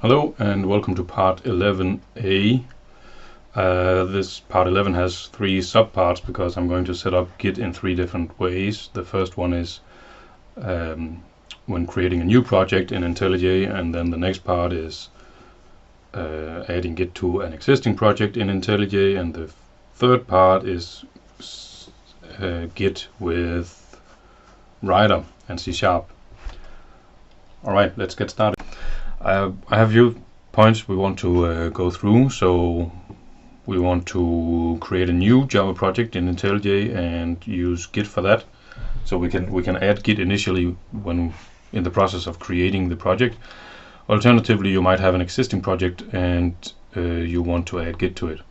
Hello and welcome to part 11a. This part 11 has three subparts because I'm going to set up Git in three different ways. The first one is when creating a new project in IntelliJ, and then the next part is adding Git to an existing project in IntelliJ, and the third part is Git with Writer and C#. Alright, let's get started. I have a few points we want to go through. So we want to create a new Java project in IntelliJ and use Git for that. So we can add Git initially when in the process of creating the project. Alternatively, you might have an existing project and you want to add Git to it.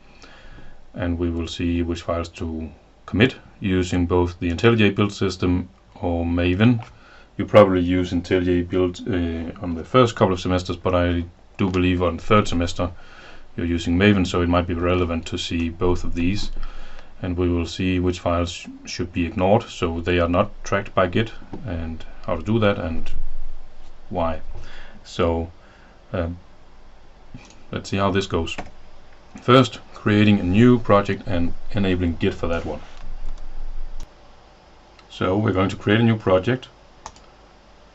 And we will see which files to commit using both the IntelliJ build system or Maven. You probably use IntelliJ build on the first couple of semesters, but I do believe on third semester you're using Maven, so it might be relevant to see both of these. And we will see which files should be ignored so they are not tracked by Git, and how to do that and why. So let's see how this goes. First, creating a new project and enabling Git for that one. So we're going to create a new project,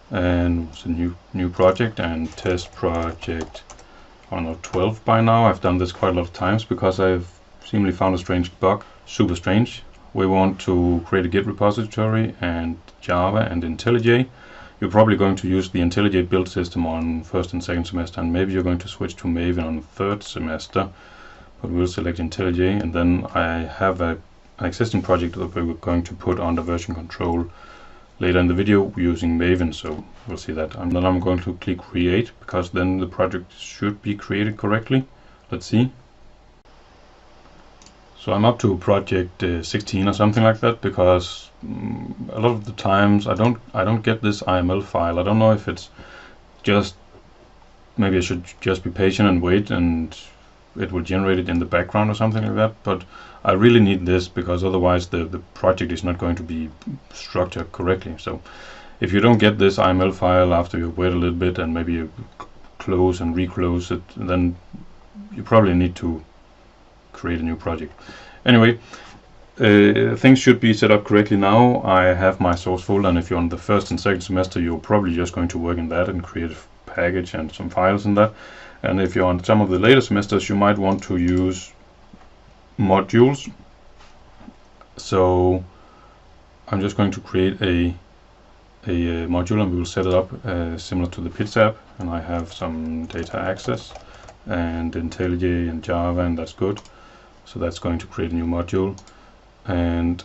and it's a new project and test project, I don't know, 12 by now. I've done this quite a lot of times because I've seemingly found a strange bug, super strange. We want to create a Git repository and Java and IntelliJ. You're probably going to use the IntelliJ build system on first and second semester, and maybe you're going to switch to Maven on third semester, but we'll select IntelliJ. And then I have an existing project that we're going to put under version control later in the video using Maven, so we'll see that. And then I'm going to click create, because then the project should be created correctly. Let's see. So I'm up to project 16 or something like that, because a lot of the times I don't get this IML file. I don't know if it's just, maybe I should just be patient and wait and it will generate it in the background or something like that, but I really need this because otherwise the project is not going to be structured correctly. So if you don't get this IML file after you wait a little bit and maybe you close and reclose it, then you probably need to create a new project. Anyway, things should be set up correctly now. I have my source folder, and if you're on the first and second semester, you're probably just going to work in that and create a package and some files in that. And if you're on some of the later semesters, you might want to use modules. So I'm just going to create a module, and we will set it up similar to the PITS app. And I have some data access and IntelliJ and Java, and that's good. So that's going to create a new module. And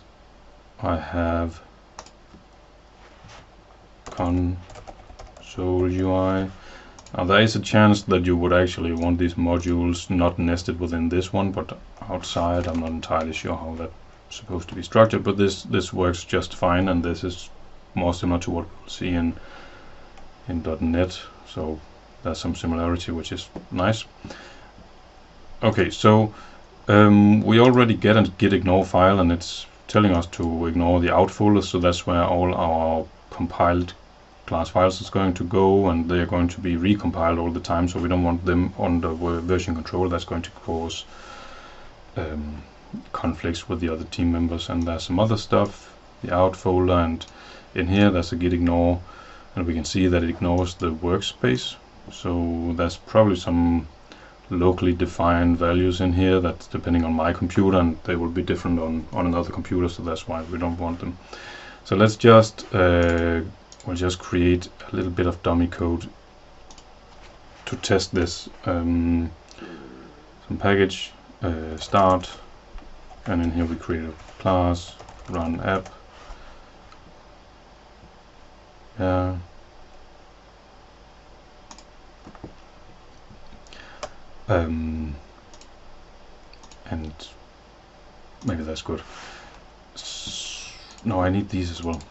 I have console UI. Now there is a chance that you would actually want these modules not nested within this one, but outside I'm not entirely sure how that's supposed to be structured, but this works just fine, and this is more similar to what we'll see in .NET, so there's some similarity, which is nice. Okay, so we already get a git ignore file, and it's telling us to ignore the out folder, so that's where all our compiled class files is going to go, and they're going to be recompiled all the time, so we don't want them under version control. That's going to cause conflicts with the other team members. And there's some other stuff, the out folder, and in here there's a git ignore, and we can see that it ignores the workspace. So there's probably some locally defined values in here that's depending on my computer, and they will be different on another computer, so that's why we don't want them. So let's just we'll just create a little bit of dummy code to test this. Some package start, and in here we create a class run app. Yeah. And maybe that's good. No, I need these as well.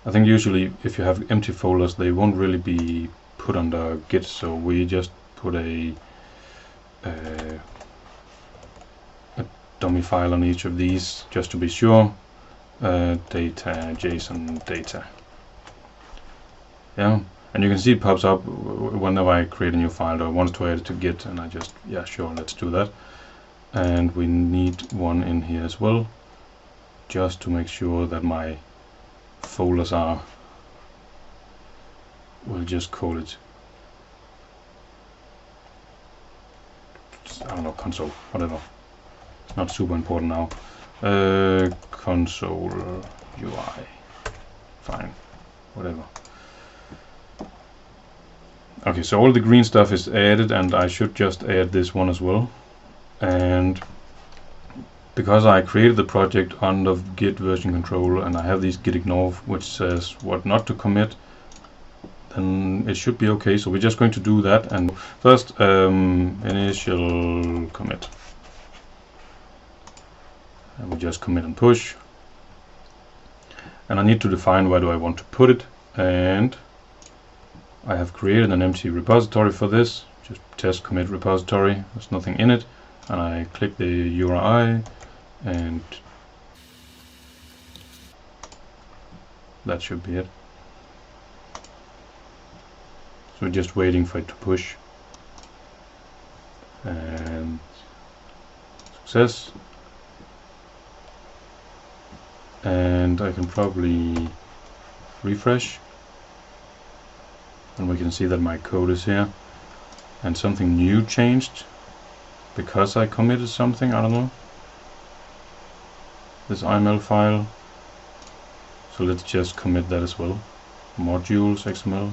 I think usually if you have empty folders, they won't really be put under Git, so we just put a dummy file on each of these just to be sure. Data, JSON data. Yeah, and you can see it pops up whenever I create a new file or I want to add it to Git, and I just, yeah, sure, let's do that. And we need one in here as well, just to make sure that my folders are, we'll just call it, I don't know, console, whatever. It's not super important now. Console UI, fine, whatever. Okay, so all the green stuff is added, and I should just add this one as well. And because I created the project under Git version control and I have these git ignore which says what not to commit, then it should be okay. So we're just going to do that, and first initial commit, and we just commit and push, and I need to define where do I want to put it, and I have created an empty repository for this, just test commit repository. There's nothing in it, and I click the URI, and that should be it. So we're just waiting for it to push, and success. And I can probably refresh, and we can see that my code is here, and something new changed because I committed something, I don't know, this IML file. So let's just commit that as well, modules XML.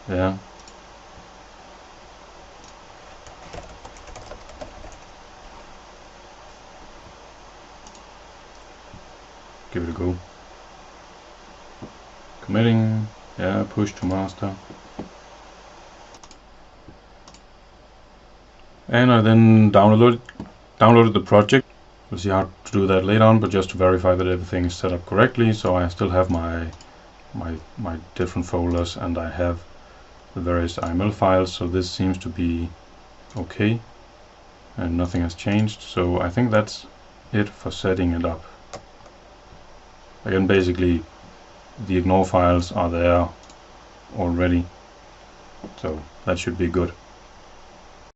Yeah, give it a go. Committing, yeah, push to master. And I then downloaded the project. We'll see how to do that later on, but just to verify that everything is set up correctly. So I still have my different folders, and I have the various IML files, so this seems to be okay, and nothing has changed. So I think that's it for setting it up. Again, basically the ignore files are there already, so that should be good.